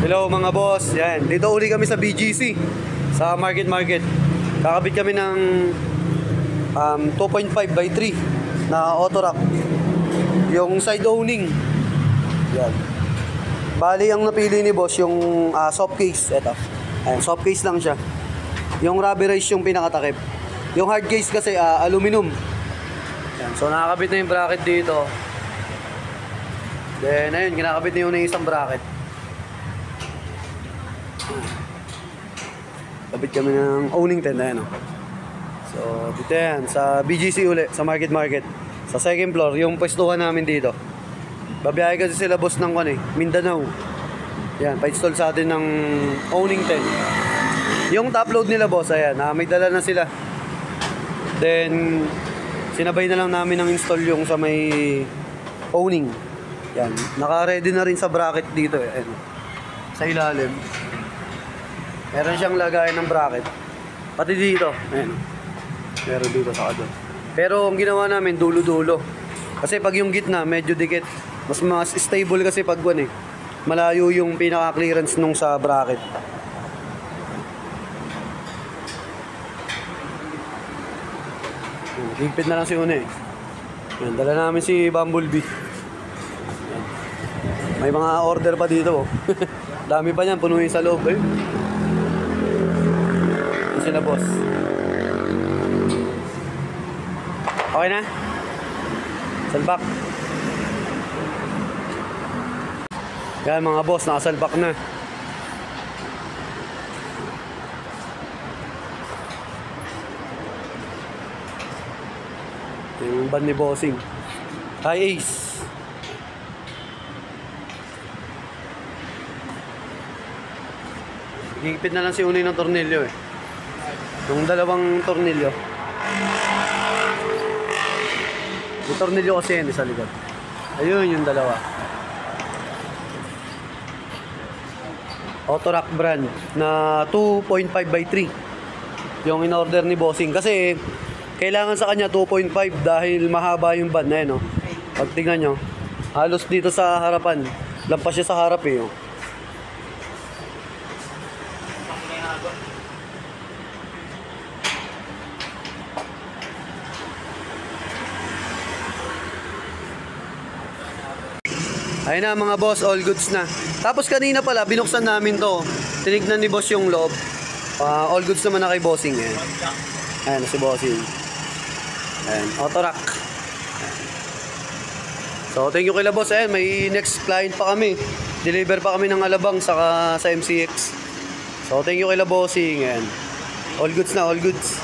Hello mga boss, yan. Dito uli kami sa BGC, sa Market. Kakabit kami ng 2.5x3 na auto rack. Yung side owning. Yan. Bali ang napili ni boss yung soft case. Ito. Ayan, soft case lang siya. Yung rubberized yung pinakatakip. Yung hard case kasi aluminum. Yan. So nakakabit na yung bracket dito. Then ayun, kinakabit na yung isang bracket. Kabit kami ng owning tent, ayan o. So, dito yan, sa BGC uli, sa Market. Sa second floor, yung pwestuhan namin dito. Babiyahe kasi sila boss ng Mindanao. Yan, pa-install sa atin ng owning tent. Yung top load nila boss, ayan, may dala na sila. Then, sinabay na lang namin ng install yung sa may owning. Yan, naka-ready na rin sa bracket dito, ayan. Sa ilalim. Meron siyang lagayan ng bracket. Pati dito. Ayan. Meron dito sa kadon. Pero ang ginawa namin, dulo-dulo. Kasi pag yung gitna, medyo dikit. Mas stable kasi pag malayo yung pinaka-clearance nung sa bracket. Higpit na lang si Une. Ayan, dala namin si Bumblebee. Ayan. May mga order pa dito. Dami pa niyan, punuin sa loob. Sila boss. Okay na? Salbak. Yan mga boss, nakasalbak na. Yung ban ni bossing. Hi Ace. Higpit na lang si Unay ng tornilyo Yung dalawang tornilyo. Yung tornilyo kasi yan sa likod. Ayun yung dalawa. Autorack brand na 2.5x3. Yung in-order ni bossing. Kasi kailangan sa kanya 2.5 dahil mahaba yung band na yan. Pag tingnan nyo, halos dito sa harapan. Lampas siya sa harap Ayun na mga boss, all goods na. Tapos kanina pala, binuksan namin to. Tinignan ni boss yung loob. All goods naman na kay bossing. Ayan si bossing. Ayan, auto rack. So thank you kay boss. Ayan, may next client pa kami. Deliver pa kami ng Alabang sa MCX. So thank you kay bossing. Ayan. All goods na, all goods.